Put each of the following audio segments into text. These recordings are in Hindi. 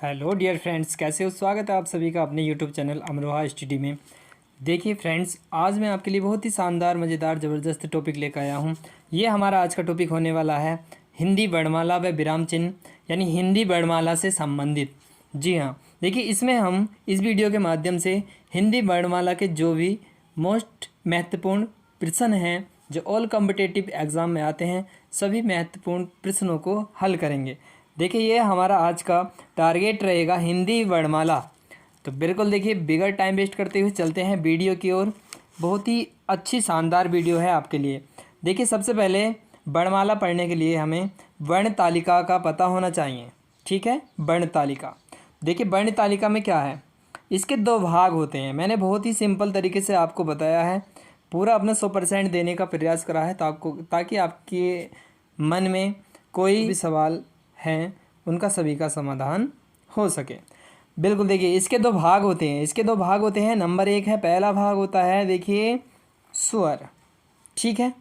हेलो डियर फ्रेंड्स, कैसे हो। स्वागत है आप सभी का अपने यूट्यूब चैनल अमरोहा स्टडी में। देखिए फ्रेंड्स, आज मैं आपके लिए बहुत ही शानदार, मज़ेदार, ज़बरदस्त टॉपिक लेकर आया हूँ। ये हमारा आज का टॉपिक होने वाला है हिंदी वर्णमाला व विराम चिन्ह, यानी हिंदी वर्णमाला से संबंधित। जी हाँ, देखिए इसमें हम इस वीडियो के माध्यम से हिंदी वर्णमाला के जो भी मोस्ट महत्वपूर्ण प्रश्न हैं जो ऑल कॉम्पिटिटिव एग्ज़ाम में आते हैं, सभी महत्वपूर्ण प्रश्नों को हल करेंगे। देखिए ये हमारा आज का टारगेट रहेगा हिंदी वर्णमाला। तो बिल्कुल देखिए, बिगर टाइम वेस्ट करते हुए चलते हैं वीडियो की ओर। बहुत ही अच्छी शानदार वीडियो है आपके लिए। देखिए सबसे पहले वर्णमाला पढ़ने के लिए हमें वर्ण तालिका का पता होना चाहिए। ठीक है, वर्ण तालिका। देखिए वर्ण तालिका में क्या है, इसके दो भाग होते हैं। मैंने बहुत ही सिंपल तरीके से आपको बताया है, पूरा अपना 100% देने का प्रयास करा है ताकि आपके मन में कोई भी सवाल हैं उनका सभी का समाधान हो सके। बिल्कुल देखिए, इसके दो भाग होते हैं। नंबर एक है, पहला भाग होता है देखिए स्वर। ठीक है,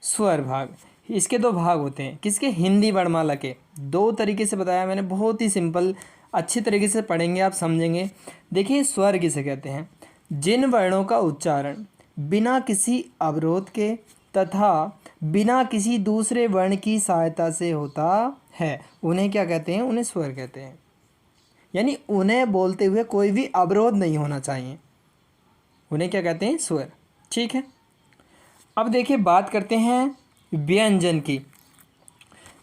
स्वर भाग। इसके दो भाग होते हैं किसके, हिंदी वर्णमाला के। दो तरीके से बताया मैंने, बहुत ही सिंपल, अच्छी तरीके से पढ़ेंगे आप समझेंगे। देखिए स्वर किसे कहते हैं, जिन वर्णों का उच्चारण बिना किसी अवरोध के तथा बिना किसी दूसरे वर्ण की सहायता से होता है, उन्हें क्या कहते हैं, उन्हें स्वर कहते हैं। यानी उन्हें बोलते हुए कोई भी अवरोध नहीं होना चाहिए, उन्हें क्या कहते हैं, स्वर। ठीक है, अब देखिए बात करते हैं व्यंजन की।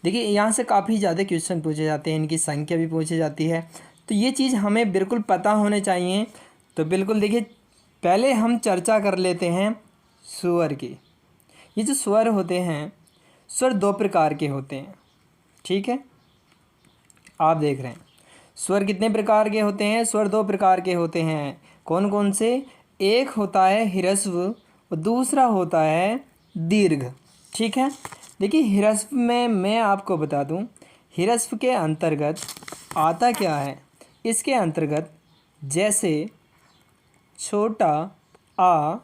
देखिए यहाँ से काफ़ी ज़्यादा क्वेश्चन पूछे जाते हैं, इनकी संख्या भी पूछी जाती है, तो ये चीज़ हमें बिल्कुल पता होने चाहिए। तो बिल्कुल देखिए, पहले हम चर्चा कर लेते हैं स्वर की। ये जो स्वर होते हैं, स्वर दो प्रकार के होते हैं। ठीक है, आप देख रहे हैं स्वर कितने प्रकार के होते हैं, स्वर दो प्रकार के होते हैं। कौन कौन से, एक होता है ह्रस्व और दूसरा होता है दीर्घ। ठीक है, देखिए ह्रस्व में मैं आपको बता दूं, ह्रस्व के अंतर्गत आता क्या है, इसके अंतर्गत जैसे छोटा आ,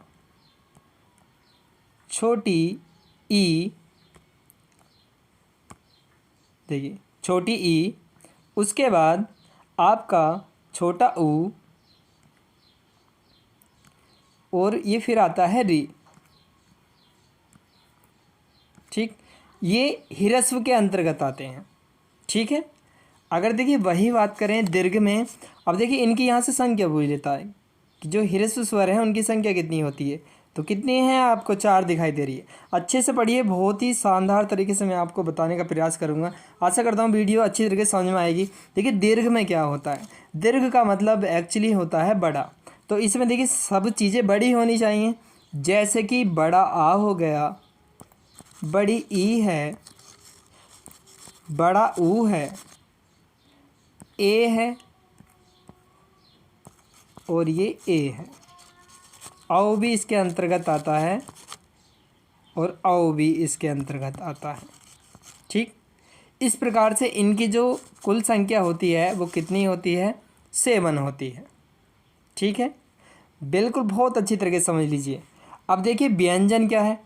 छोटी ई, देखिए छोटी ई, उसके बाद आपका छोटा ऊ, और ये फिर आता है री। ठीक, ये ह्रस्व के अंतर्गत आते हैं। ठीक है, अगर देखिए वही बात करें दीर्घ में, अब देखिए इनकी यहाँ से संख्या पूछ लेता है कि जो ह्रस्व स्वर हैं उनकी संख्या कितनी होती है, तो कितनी है, आपको 4 दिखाई दे रही है। अच्छे से पढ़िए, बहुत ही शानदार तरीके से मैं आपको बताने का प्रयास करूँगा। आशा करता हूँ वीडियो अच्छी तरीके से समझ में आएगी। देखिए दीर्घ में क्या होता है, दीर्घ का मतलब एक्चुअली होता है बड़ा। तो इसमें देखिए सब चीज़ें बड़ी होनी चाहिए, जैसे कि बड़ा आ हो गया, बड़ी ई है, बड़ा ऊ है, ए है, और ये ए है। औ भी इसके अंतर्गत आता है और औ भी इसके अंतर्गत आता है। ठीक, इस प्रकार से इनकी जो कुल संख्या होती है वो कितनी होती है, 7 होती है। ठीक है, बिल्कुल बहुत अच्छी तरीके से समझ लीजिए। अब देखिए व्यंजन क्या है,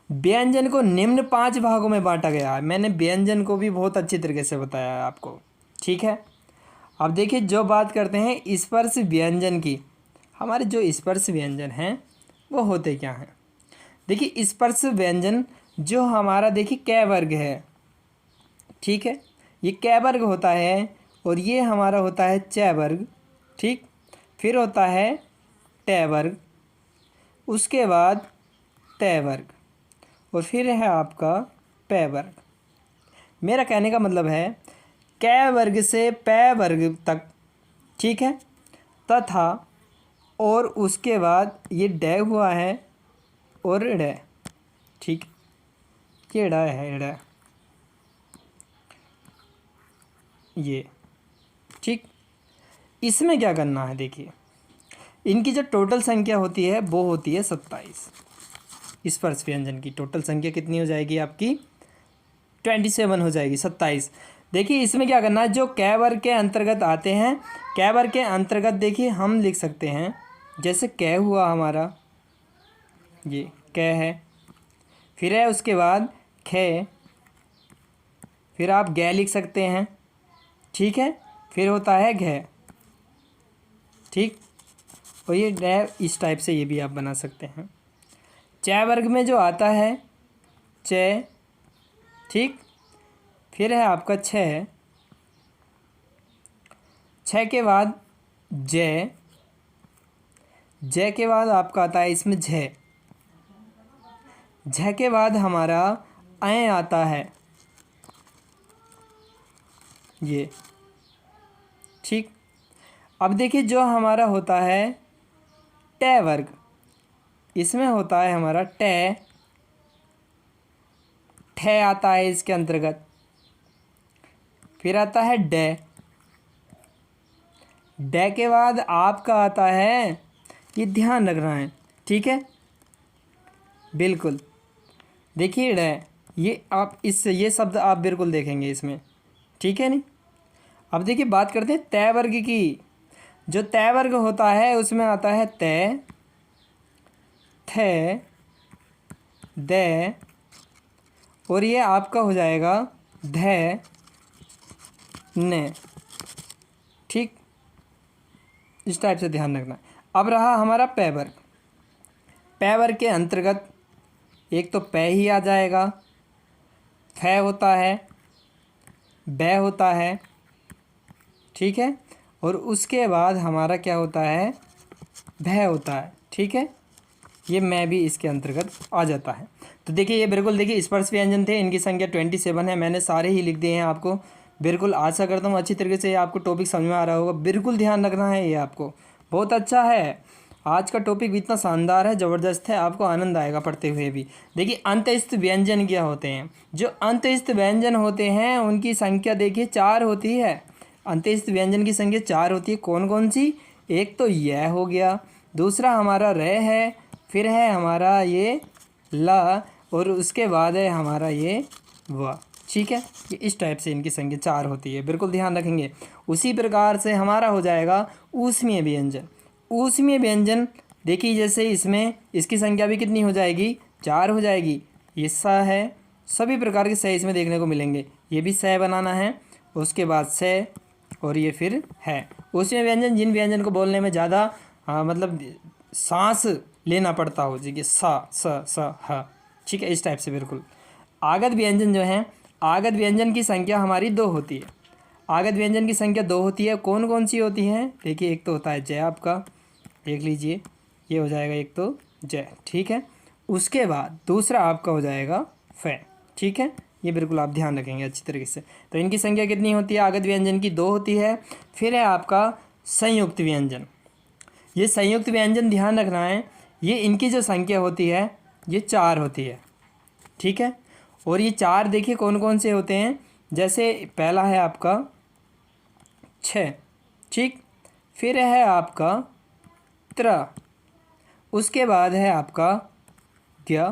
व्यंजन को निम्न 5 भागों में बांटा गया है। मैंने व्यंजन को भी बहुत अच्छी तरीके से बताया है आपको। ठीक है, अब देखिए जो बात करते हैं स्पर्श व्यंजन की, हमारे जो स्पर्श व्यंजन हैं वो होते क्या हैं। देखिए स्पर्श व्यंजन जो हमारा देखिए कै वर्ग है। ठीक है, ये कै वर्ग होता है, और ये हमारा होता है चै वर्ग। ठीक, फिर होता है टै वर्ग, उसके बाद तै वर्ग, और फिर है आपका पै वर्ग। मेरा कहने का मतलब है कै वर्ग से पै वर्ग तक। ठीक है, तथा और उसके बाद ये डै हुआ है और डै। ठीक, ये डै है, डै ये। ठीक, इसमें क्या करना है, देखिए इनकी जो टोटल संख्या होती है वो होती है 27। स्पर्श व्यंजन की टोटल संख्या कितनी हो जाएगी आपकी, 27 हो जाएगी, 27। देखिए इसमें क्या करना है, जो कै वर्ग के अंतर्गत आते हैं, कै वर्ग के अंतर्गत देखिए हम लिख सकते हैं, जैसे कै हुआ हमारा, ये कै है, फिर है उसके बाद खे, फिर आप गै लिख सकते हैं। ठीक है, फिर होता है घ, ठीक। और ये डै इस टाइप से ये भी आप बना सकते हैं। च वर्ग में जो आता है च, ठीक। फिर है आपका छ, छ के बाद जय, जय के बाद आपका आता है इसमें झ, झ के बाद हमारा ऐ आता है ये, ठीक। अब देखिए जो हमारा होता है ट वर्ग, इसमें होता है हमारा ट, ठ आता है इसके अंतर्गत। फिर आता है ड, ड के बाद आपका आता है, ये ध्यान रखना है, ठीक है, बिल्कुल। देखिए ड, ये आप इस ये शब्द आप बिल्कुल देखेंगे इसमें, ठीक है नहीं। अब देखिए बात करते हैं तय वर्ग की। जो तय वर्ग होता है उसमें आता है तय, थ, द, और ये आपका हो जाएगा ध, न, ठीक। इस टाइप से ध्यान रखना। अब रहा हमारा पै वर्ग। पै वर्ग के अंतर्गत एक तो पै ही आ जाएगा, फ होता है, बै होता है, ठीक है, और उसके बाद हमारा क्या होता है, भय होता है, ठीक है। ये मैं भी इसके अंतर्गत आ जाता है। तो देखिए ये बिल्कुल देखिए स्पर्श व्यंजन थे, इनकी संख्या 27 है। मैंने सारे ही लिख दिए हैं आपको। बिल्कुल आशा करता हूँ अच्छी तरीके से ये आपको टॉपिक समझ में आ रहा होगा। बिल्कुल ध्यान रखना है, ये आपको बहुत अच्छा है। आज का टॉपिक भी इतना शानदार है, ज़बरदस्त है, आपको आनंद आएगा पढ़ते हुए भी। देखिए अंतस्थ व्यंजन क्या होते हैं। जो अंतस्थ व्यंजन होते हैं उनकी संख्या देखिए 4 होती है। अंतस्थ व्यंजन की संख्या 4 होती है। कौन कौन सी? एक तो यह हो गया, दूसरा हमारा र है, फिर है हमारा ये ल, और उसके बाद है हमारा ये व, ठीक है। ये इस टाइप से इनकी संख्या 4 होती है, बिल्कुल ध्यान रखेंगे। उसी प्रकार से हमारा हो जाएगा ऊष्मीय व्यंजन। ऊष्मीय व्यंजन देखिए जैसे इसमें इसकी संख्या भी कितनी हो जाएगी, 4 हो जाएगी। ये स है, सभी प्रकार के स इसमें देखने को मिलेंगे। ये भी स बनाना है, उसके बाद स, और ये फिर है। ऊष्मीय व्यंजन जिन व्यंजन को बोलने में ज़्यादा मतलब सांस लेना पड़ता हो, जैसे सा स ह, ठीक है, इस टाइप से बिल्कुल। आगत व्यंजन जो है, आगत व्यंजन की संख्या हमारी 2 होती है। आगत व्यंजन की संख्या 2 होती है। कौन कौन सी होती हैं? देखिए एक तो होता है जय, आपका देख लीजिए, ये हो जाएगा एक तो जय, ठीक है। उसके बाद दूसरा आपका हो जाएगा फ, ठीक है। ये बिल्कुल आप ध्यान रखेंगे अच्छी तरीके से। तो इनकी संख्या कितनी होती है? आगत व्यंजन की 2 होती है। फिर है आपका संयुक्त व्यंजन। ये संयुक्त व्यंजन ध्यान रखना है, ये इनकी जो संख्या होती है ये 4 होती है, ठीक है। और ये 4 देखिए कौन कौन से होते हैं। जैसे पहला है आपका 6, ठीक। फिर है आपका त्र, उसके बाद है आपका ज्ञ,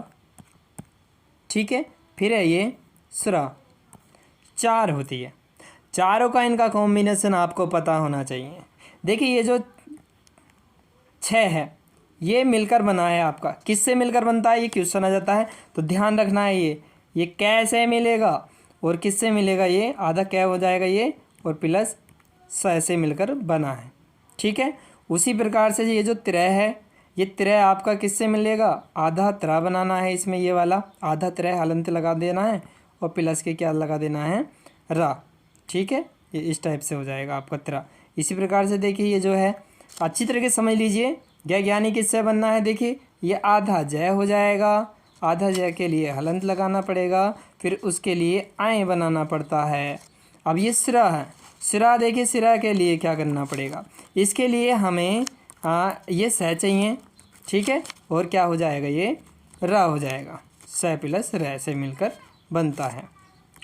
ठीक है। फिर है ये स्र, 4 होती है। चारों का इनका कॉम्बिनेशन आपको पता होना चाहिए। देखिए ये जो 6 है ये मिलकर बना है आपका, किससे मिलकर बनता है ये क्वेश्चन आ जाता है, तो ध्यान रखना है। ये कैसे मिलेगा और किससे मिलेगा, ये आधा कै हो जाएगा ये, और प्लस स से मिलकर बना है, ठीक है। उसी प्रकार से ये जो त्रय है, ये त्रय आपका किससे मिलेगा, आधा त्र बनाना है इसमें, ये वाला आधा त्रय हलंत लगा देना है और प्लस के क्या लगा देना है, रा, ठीक है। ये इस टाइप से हो जाएगा आपका त्र। इसी प्रकार से देखिए ये जो है अच्छी तरीके से समझ लीजिए, ज्ञानी किससे बनना है। देखिए ये आधा जय हो जाएगा, आधा जय के लिए हलंत लगाना पड़ेगा, फिर उसके लिए आय बनाना पड़ता है। अब ये सिरा है, सिरा देखिए सिरा के लिए क्या करना पड़ेगा, इसके लिए हमें ये स चाहिए, ठीक है। और क्या हो जाएगा, ये रा हो जाएगा, स प्लस र से मिलकर बनता है।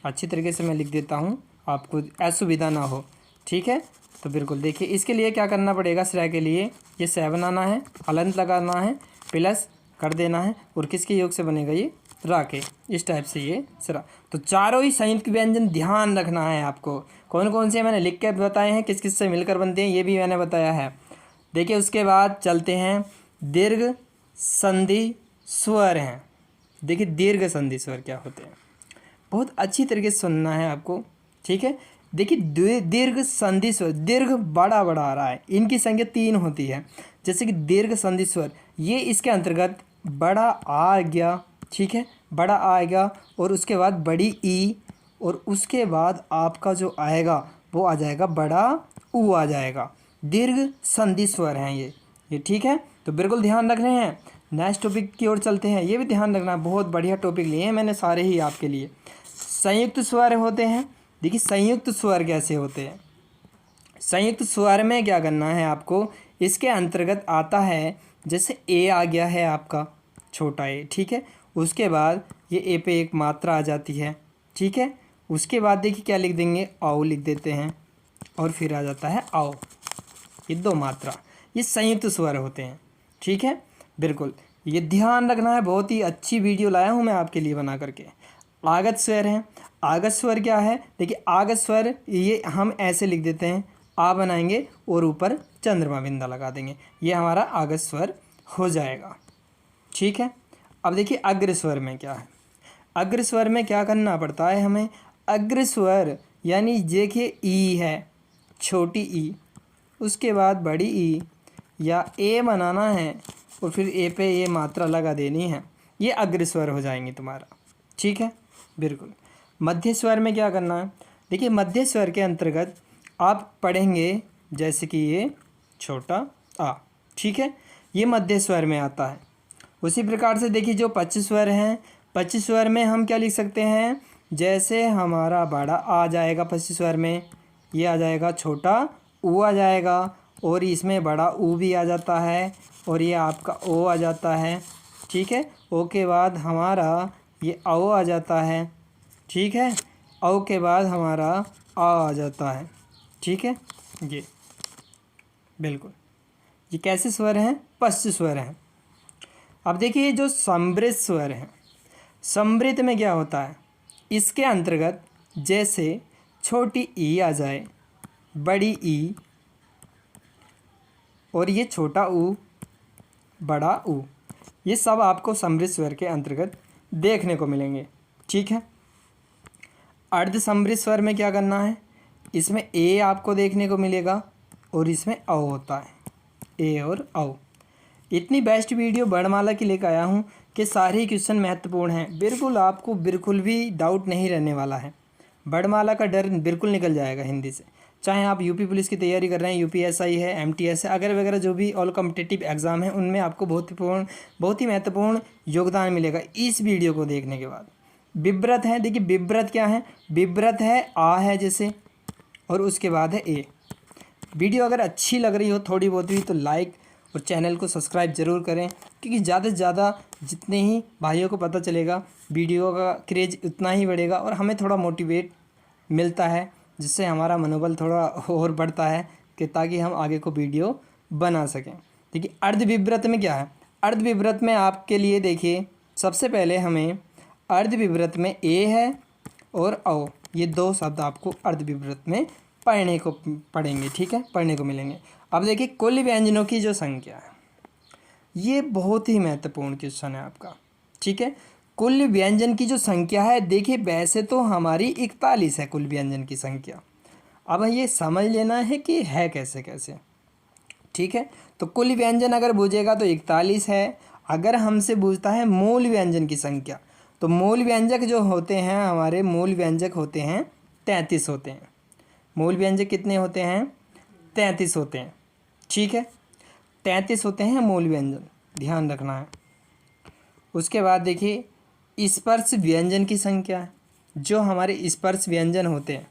अच्छी तरीके से मैं लिख देता हूँ, आपको असुविधा ना हो, ठीक है। तो बिल्कुल देखिए इसके लिए क्या करना पड़ेगा, स्र के लिए ये स बनाना है, हलंत लगाना है, प्लस कर देना है, और किसके योग से बनेगा, ये रा के, इस टाइप से ये सरा। तो चारों ही संयुक्त व्यंजन ध्यान रखना है आपको। कौन कौन से मैंने लिख के बताए हैं, किस किस से मिलकर बनते हैं, ये भी मैंने बताया है। देखिए उसके बाद चलते हैं, दीर्घ संधि स्वर हैं। देखिए दीर्घ संधि स्वर क्या होते हैं, बहुत अच्छी तरीके से सुनना है आपको, ठीक है। देखिए दीर्घ संधि स्वर, दीर्घ बड़ा बड़ा आ रहा है, इनकी संख्या 3 होती है। जैसे कि दीर्घ संधि स्वर, ये इसके अंतर्गत बड़ा आ गया, ठीक है, बड़ा आ गया, और उसके बाद बड़ी ई, और उसके बाद आपका जो आएगा वो आ जाएगा बड़ा ऊ आ जाएगा। दीर्घ संधि स्वर हैं ये ठीक है। तो बिल्कुल ध्यान रख रहे हैं। नेक्स्ट टॉपिक की ओर चलते हैं, ये भी ध्यान रखना, बहुत बढ़िया टॉपिक लिए हैं मैंने सारे ही आपके लिए। संयुक्त स्वर होते हैं। देखिए संयुक्त स्वर कैसे होते हैं। संयुक्त स्वर में क्या करना है आपको, इसके अंतर्गत आता है, जैसे ए आ गया है आपका छोटा ए, ठीक है, उसके बाद ये ए पे एक मात्रा आ जाती है, ठीक है, उसके बाद देखिए क्या लिख देंगे, आओ लिख देते हैं, और फिर आ जाता है आओ, ये 2 मात्रा, ये संयुक्त स्वर होते हैं, ठीक है। बिल्कुल ये ध्यान रखना है, बहुत ही अच्छी वीडियो लाया हूँ मैं आपके लिए बना करके। आगत स्वर हैं। आगत स्वर क्या है, देखिए आगत स्वर ये हम ऐसे लिख देते हैं, आ बनाएंगे और ऊपर चंद्रमा बिंदा लगा देंगे, ये हमारा आगत स्वर हो जाएगा, ठीक है। अब देखिए अग्र स्वर में क्या है। अग्र स्वर में क्या करना पड़ता है हमें, अग्र स्वर यानी देखिए ई है, छोटी ई, उसके बाद बड़ी ई, या ए बनाना है और फिर ए पे ये मात्रा लगा देनी है, ये अग्र स्वर हो जाएंगे तुम्हारा, ठीक है। बिल्कुल मध्य स्वर में क्या करना है, देखिए मध्य स्वर के अंतर्गत आप पढ़ेंगे, जैसे कि ये छोटा आ, ठीक है, ये मध्य स्वर में आता है। उसी प्रकार से देखिए जो पच्च स्वर हैं, पच्च स्वर में हम क्या लिख सकते हैं, जैसे हमारा बड़ा आ जाएगा पच्च स्वर में, ये आ जाएगा छोटा ऊ आ जाएगा, और इसमें बड़ा ऊ भी आ जाता है, और ये आपका ओ आ जाता है, ठीक है। ओ के बाद हमारा ये आओ आ जाता है, ठीक है, औ के बाद हमारा आ जाता है, ठीक है। ये बिल्कुल ये कैसे स्वर हैं, पश्च स्वर हैं। अब देखिए जो समृद्ध स्वर हैं, समृद्ध में क्या होता है, इसके अंतर्गत जैसे छोटी ई आ जाए, बड़ी ई, और ये छोटा ऊ, बड़ा ऊ, ये सब आपको समृद्ध स्वर के अंतर्गत देखने को मिलेंगे, ठीक है। अर्ध समृद्ध स्वर में क्या करना है, इसमें ए आपको देखने को मिलेगा और इसमें औ होता है, ए और औ। इतनी बेस्ट वीडियो वर्णमाला की लेकर आया हूँ कि सारे क्वेश्चन महत्वपूर्ण हैं, बिल्कुल आपको बिल्कुल भी डाउट नहीं रहने वाला है। वर्णमाला का डर बिल्कुल निकल जाएगा हिंदी से, चाहे आप यूपी पुलिस की तैयारी कर रहे हैं, यूपीएसआई है, एमटीएस है, अगर वगैरह जो भी ऑल कॉम्पिटिटिव एग्ज़ाम है, उनमें आपको बहुत ही महत्वपूर्ण योगदान मिलेगा इस वीडियो को देखने के बाद। विव्रत है, देखिए विव्रत क्या है, विव्रत है आ है जैसे, और उसके बाद है ए। वीडियो अगर अच्छी लग रही हो थोड़ी बहुत भी तो लाइक और चैनल को सब्सक्राइब ज़रूर करें, क्योंकि ज़्यादा से ज़्यादा जितने ही भाइयों को पता चलेगा वीडियो का क्रेज उतना ही बढ़ेगा, और हमें थोड़ा मोटिवेट मिलता है, जिससे हमारा मनोबल थोड़ा और बढ़ता है कि ताकि हम आगे को वीडियो बना सकें। देखिए अर्धविव्रत में क्या है, अर्धविव्रत में आपके लिए देखिए सबसे पहले हमें अर्धविव्रत में ए है और औ, ये 2 शब्द आपको अर्धविव्रत में पढ़ेंगे, ठीक है, पढ़ने को मिलेंगे। अब देखिए कुल व्यंजनों की जो संख्या है, ये बहुत ही महत्वपूर्ण क्वेश्चन है आपका, ठीक है। कुल व्यंजन की जो संख्या है, देखिए वैसे तो हमारी 41 है कुल व्यंजन की संख्या, अब ये समझ लेना है कि है कैसे कैसे, ठीक है। तो कुल व्यंजन अगर पूछेगा तो 41 है। अगर हमसे पूछता है मूल व्यंजन की संख्या, तो मूल व्यंजक जो होते हैं हमारे, मूल व्यंजक होते हैं 33 होते हैं। मूल व्यंजक कितने होते हैं, 33 होते हैं, ठीक है, 33 होते हैं मूल व्यंजन, ध्यान रखना है। उसके बाद देखिए स्पर्श व्यंजन की संख्या है, जो हमारे स्पर्श व्यंजन होते हैं,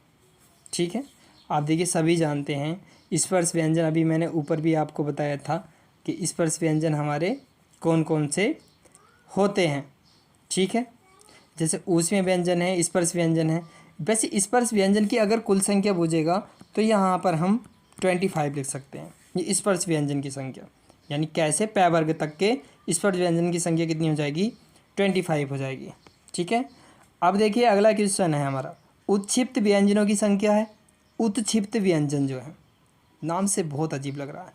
ठीक है, आप देखिए सभी जानते हैं स्पर्श व्यंजन, अभी मैंने ऊपर भी आपको बताया था कि स्पर्श व्यंजन हमारे कौन कौन से होते हैं, ठीक है। जैसे ऊष्मीय व्यंजन है, स्पर्श व्यंजन है। वैसे स्पर्श व्यंजन की अगर कुल संख्या पूछेगा तो यहाँ पर हम 25 लिख सकते हैं, ये स्पर्श व्यंजन की संख्या, यानी कैसे पै वर्ग तक के स्पर्श व्यंजन की संख्या कितनी हो जाएगी, 25 हो जाएगी, ठीक है। अब देखिए अगला क्वेश्चन है हमारा, उत्क्षिप्त व्यंजनों की संख्या है। उत्क्षिप्त व्यंजन जो है, नाम से बहुत अजीब लग रहा है,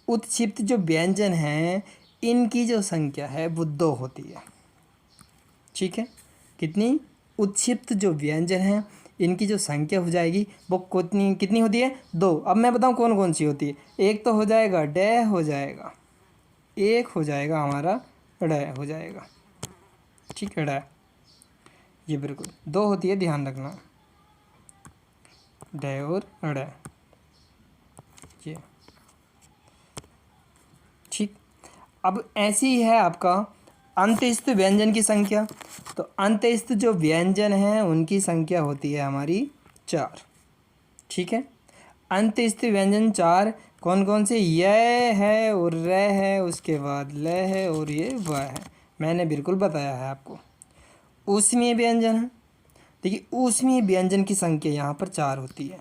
उत्क्षिप्त जो व्यंजन हैं इनकी जो संख्या है वो 2 होती है, ठीक है। कितनी, उत्क्षिप्त जो व्यंजन हैं इनकी जो संख्या हो जाएगी वो कितनी कितनी होती है, 2। अब मैं बताऊँ कौन कौन सी होती है। एक तो हो जाएगा डे हो जाएगा, एक हो जाएगा हमारा डे हो जाएगा, ठीक है, डे, ये बिल्कुल 2 होती है, ध्यान रखना, डे और डे, ये ठीक। अब ऐसी ही है आपका अंत्यस्थ व्यंजन की संख्या। तो अंत्यस्थ जो व्यंजन हैं उनकी संख्या होती है हमारी 4, ठीक है। अंत्यस्थ व्यंजन 4 कौन कौन से, य है और र है, उसके बाद ल है और ये व है, मैंने बिल्कुल बताया है आपको। ऊष्मीय व्यंजन है, देखिए ऊष्मीय व्यंजन की संख्या यहाँ पर 4 होती है।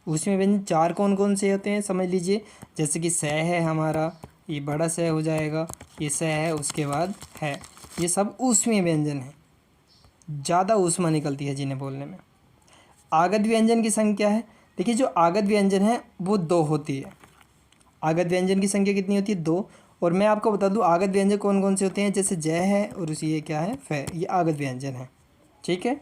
ऊष्मीय व्यंजन 4 कौन कौन से होते हैं समझ लीजिए, जैसे कि स है हमारा, ये बड़ा स हो जाएगा, ये स है, उसके बाद है, ये सब ऊष्मीय व्यंजन है, ज़्यादा ऊष्मा निकलती है जिन्हें बोलने में। आगत व्यंजन की संख्या है, देखिए जो आगत व्यंजन है वो 2 होती है। आगत व्यंजन की संख्या कितनी होती है, 2। और मैं आपको बता दूं आगत व्यंजन कौन कौन से होते हैं, जैसे जय है और उसी ये क्या है, फ, ये आगत व्यंजन है, ठीक है।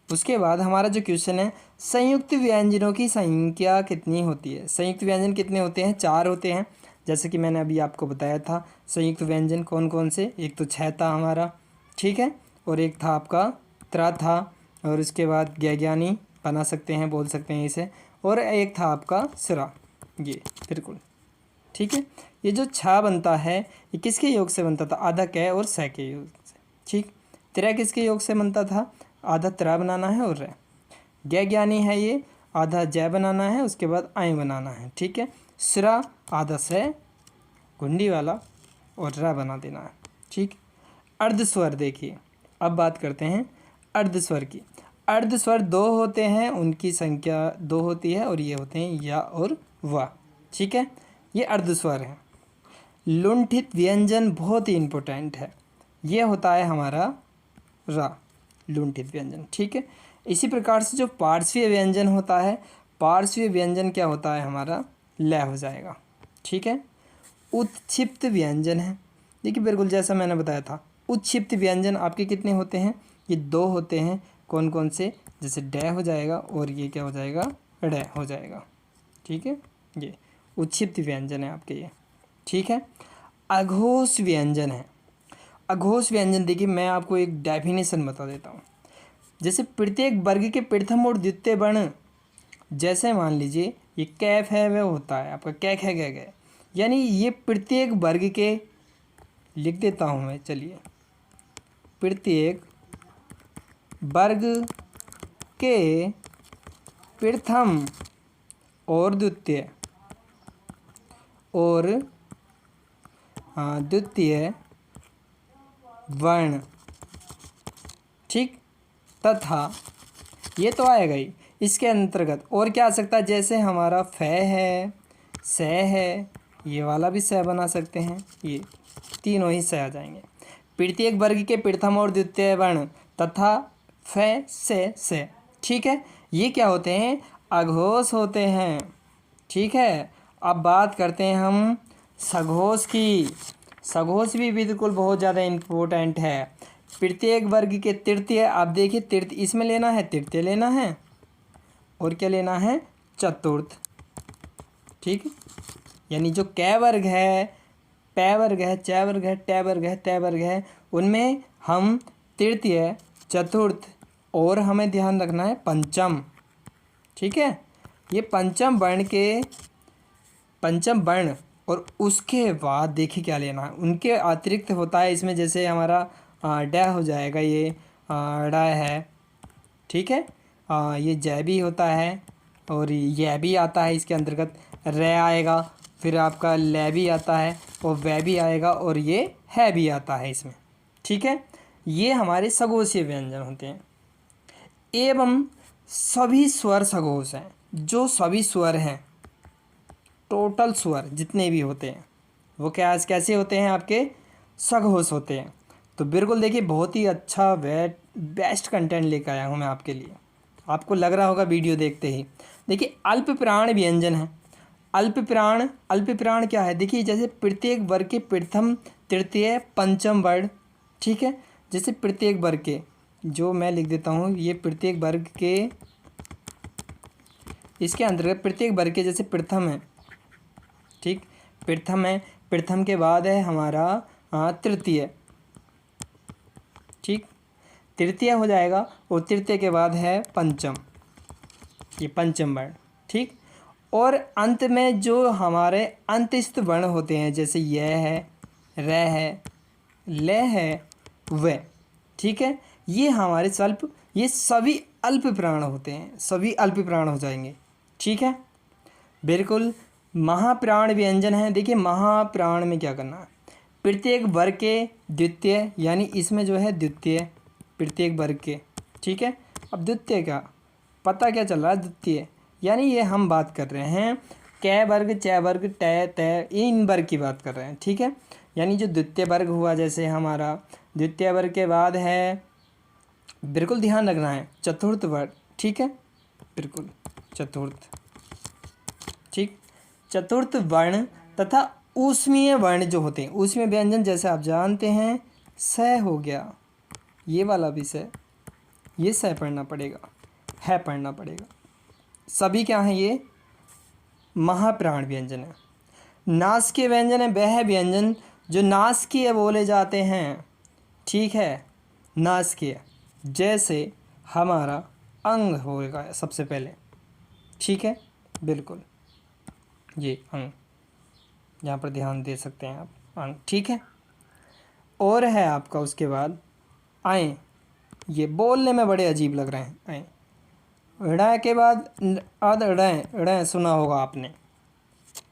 उसके बाद हमारा जो क्वेश्चन है, संयुक्त व्यंजनों की संख्या कितनी होती है। संयुक्त व्यंजन कितने होते हैं, 4 होते हैं, जैसे कि मैंने अभी आपको बताया था। संयुक्त व्यंजन कौन कौन से, एक तो छ था हमारा, ठीक है, और एक था आपका त्रा था, और उसके बाद ज्ञानी बना सकते हैं, बोल सकते हैं इसे, और एक था आपका सिरा, ये बिल्कुल ठीक है। ये जो छ बनता है ये किसके योग से बनता था, आधा कै और स के योग से, ठीक। त्रा किसके योग से बनता था, आधा त्रा बनाना है और रै। ज्ञानी है ये, आधा जय बनाना है, उसके बाद आय बनाना है, ठीक है। सिरा आधा से गुंडी वाला और रा बना देना है, ठीक। अर्धस्वर देखिए, अब बात करते हैं अर्धस्वर की। अर्धस्वर 2 होते हैं, उनकी संख्या 2 होती है, और ये होते हैं या और वा, ठीक है, ये अर्धस्वर है। लुंठित व्यंजन बहुत ही इम्पोर्टेंट है, ये होता है हमारा रा, लुंठित व्यंजन, ठीक है। इसी प्रकार से जो पार्श्वीय व्यंजन होता है, पार्श्वीय व्यंजन क्या होता है हमारा, लय हो जाएगा, ठीक है। उत्क्षिप्त व्यंजन है, देखिए बिल्कुल जैसा मैंने बताया था, उत्क्षिप्त व्यंजन आपके कितने होते हैं, ये 2 होते हैं। कौन कौन से, जैसे डे हो जाएगा और ये क्या हो जाएगा, डे हो जाएगा, ठीक है, ये उत्क्षिप्त व्यंजन है आपके ये, ठीक है। अघोष व्यंजन है। अघोष व्यंजन देखिए मैं आपको एक डेफिनेशन बता देता हूँ। जैसे प्रत्येक वर्ग के प्रथम और द्वितीय वर्ण, जैसे मान लीजिए ये कैफ है वह होता है आपका कैक है गै गै, यानी ये प्रत्येक वर्ग के, लिख देता हूँ मैं, चलिए, प्रत्येक वर्ग के प्रथम और द्वितीय और द्वितीय वर्ण, ठीक, तथा ये तो आएगा ही, इसके अंतर्गत और क्या आ सकता है, जैसे हमारा फ है, स है, ये वाला भी स बना सकते हैं, ये तीनों ही स आ जाएंगे। प्रत्येक वर्ग के प्रथम और द्वितीय वर्ण तथा फ से, ठीक है, ये क्या होते हैं, अघोष होते हैं, ठीक है। अब बात करते हैं हम सघोष की। सघोष भी बिल्कुल बहुत ज़्यादा इम्पोर्टेंट है। प्रत्येक वर्ग के तृतीय, आप देखिए तृतीय इसमें लेना है, तृतीय लेना है, और क्या लेना है, चतुर्थ, ठीक, यानी जो कै वर्ग है, पै वर्ग है, च वर्ग है, टे वर्ग है, तै वर्ग है, उनमें हम तृतीय, चतुर्थ और हमें ध्यान रखना है पंचम, ठीक है। ये पंचम वर्ण के, पंचम वर्ण और उसके बाद देखिए क्या लेना है, उनके अतिरिक्त होता है इसमें, जैसे हमारा ड हो जाएगा, ये ड है, ठीक है, ये जय भी होता है, और यह भी आता है इसके अंतर्गत, रे आएगा, फिर आपका ले भी आता है, और वह भी आएगा, और ये है भी आता है इसमें, ठीक है। ये हमारे सघोषीय व्यंजन होते हैं। एवं सभी स्वर सघोष हैं, जो सभी स्वर हैं, टोटल स्वर जितने भी होते हैं वो क्या कैसे होते हैं, आपके सघोष होते हैं। तो बिल्कुल देखिए बहुत ही अच्छा बेस्ट कंटेंट लेकर आया हूँ मैं आपके लिए, आपको लग रहा होगा वीडियो देखते ही। देखिए अल्प प्राण व्यंजन है। अल्प प्राण क्या है, देखिए जैसे प्रत्येक वर्ग के प्रथम, तृतीय, पंचम वर्ण, ठीक है। जैसे प्रत्येक वर्ग के, जो मैं लिख देता हूँ, ये प्रत्येक वर्ग के इसके अंतर्गत प्रत्येक वर्ग के, जैसे प्रथम है, ठीक, प्रथम है, प्रथम के बाद है हमारा तृतीय, ठीक, तृतीय हो जाएगा, और तृतीय के बाद है पंचम, ये पंचम वर्ण, ठीक। और अंत में जो हमारे अंतस्थ वर्ण होते हैं, जैसे यह है, र है, ल है, व, ठीक है, ये हमारे स्वल्प, ये सभी अल्प प्राण होते हैं, सभी अल्प प्राण हो जाएंगे, ठीक है, बिल्कुल। महाप्राण व्यंजन है। देखिए महाप्राण में क्या करना है, प्रत्येक वर्ग के द्वितीय, यानी इसमें जो है द्वितीय, प्रत्येक वर्ग के, ठीक है। अब द्वितीय का पता क्या चल रहा है, द्वितीय यानी ये हम बात कर रहे हैं कै वर्ग, चै वर्ग, टै, तय, इन वर्ग की बात कर रहे हैं, ठीक है। यानी जो द्वितीय वर्ग हुआ, जैसे हमारा द्वितीय वर्ग के बाद है, बिल्कुल ध्यान रखना है, चतुर्थ वर्ग, ठीक है, बिल्कुल चतुर्थ, ठीक, चतुर्थ वर्ण तथा ऊष्मीय वर्ण जो होते हैं, ऊष्मीय व्यंजन, जैसे आप जानते हैं स हो गया, ये वाला भी स, ये स पढ़ना पड़ेगा, है पढ़ना पड़ेगा, सभी क्या हैं, ये महाप्राण व्यंजन है। नासकीय व्यंजन है वह व्यंजन जो नासकीय बोले जाते हैं, ठीक है, नासकीय, जैसे हमारा अंग होगा सबसे पहले, ठीक है, बिल्कुल, ये अंग, यहाँ पर ध्यान दे सकते हैं आप, अंग, ठीक है। और है आपका उसके बाद आए, ये बोलने में बड़े अजीब लग रहे हैं, आए, ड़ के बाद अद ड़ सुना होगा आपने,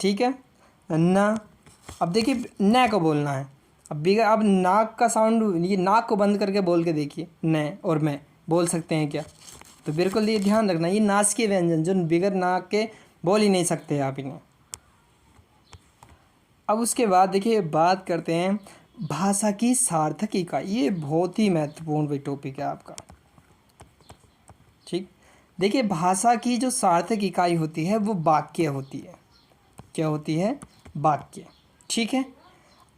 ठीक है, न। अब देखिए न को बोलना है, अब नाक का साउंड, ये नाक को बंद करके बोल के देखिए, न और मैं बोल सकते हैं क्या, तो बिल्कुल ये ध्यान रखना, ये नासिकीय व्यंजन जो बिगर नाक के बोल ही नहीं सकते आप इन्हें। अब उसके बाद देखिए बात करते हैं भाषा की सार्थक इकाई, ये बहुत ही महत्वपूर्ण टॉपिक है आपका, ठीक। देखिए भाषा की जो सार्थक इकाई होती है वो वाक्य होती है, क्या होती है, वाक्य, ठीक है।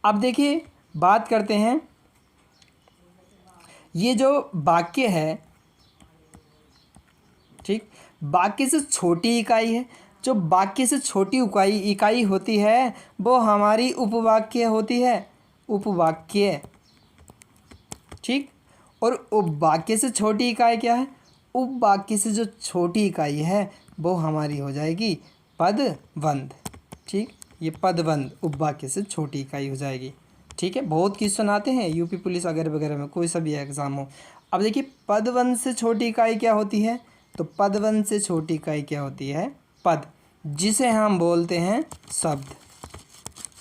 अब देखिए बात करते हैं, ये जो वाक्य है, ठीक, वाक्य से छोटी इकाई है, जो वाक्य से छोटी इकाई होती है वो हमारी उपवाक्य होती है, उपवाक्य, ठीक। और उपवाक्य से छोटी इकाई क्या है, उपवाक्य से जो छोटी इकाई है वो हमारी हो जाएगी पदबंध, ठीक, ये पदबंध उपवाक्य से छोटी इकाई हो जाएगी, ठीक है। बहुत क्वेश्चन आते हैं यूपी पुलिस वगैरह वगैरह में, कोई सा भी एग्ज़ाम हो। अब देखिए पदबंध से छोटी इकाई क्या होती है, तो पदबंध से छोटी इकाई क्या होती है, पद, जिसे हम बोलते हैं शब्द,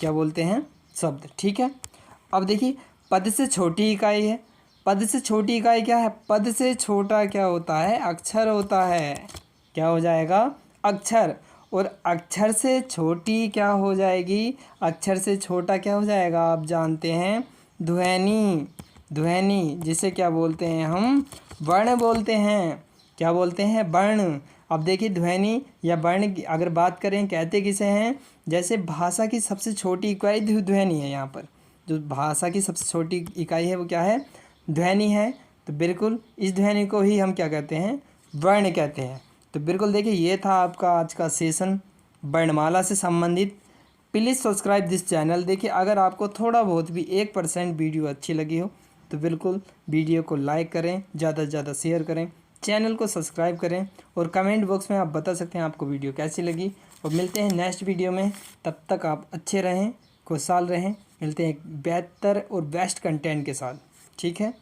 क्या बोलते हैं, शब्द, ठीक है। अब देखिए पद से छोटी इकाई है, पद से छोटी इकाई क्या है, पद से छोटा क्या होता है, अक्षर होता है, क्या हो जाएगा, अक्षर। और अक्षर से छोटी क्या हो जाएगी, अक्षर से छोटा क्या हो जाएगा, आप जानते हैं ध्वनि, ध्वनि जिसे क्या बोलते हैं हम, वर्ण बोलते हैं, क्या बोलते हैं, वर्ण। अब देखिए ध्वनि या वर्ण की अगर बात करें कहते किसे हैं, जैसे भाषा की सबसे छोटी इकाई ध्वनि है, यहाँ पर जो भाषा की सबसे छोटी इकाई है वो क्या है, ध्वनि है, तो बिल्कुल इस ध्वनि को ही हम क्या कहते हैं, वर्ण कहते हैं। तो बिल्कुल देखिए ये था आपका आज का सेशन वर्णमाला से संबंधित। Please subscribe this channel. देखिए अगर आपको थोड़ा बहुत भी 1% वीडियो अच्छी लगी हो तो बिल्कुल वीडियो को लाइक करें, ज़्यादा से ज़्यादा शेयर करें, चैनल को सब्सक्राइब करें और कमेंट बॉक्स में आप बता सकते हैं आपको वीडियो कैसी लगी। और मिलते हैं नेक्स्ट वीडियो में, तब तक आप अच्छे रहें, खुशहाल रहें। मिलते हैं एक बेहतर और बेस्ट कंटेंट के साथ, ठीक है।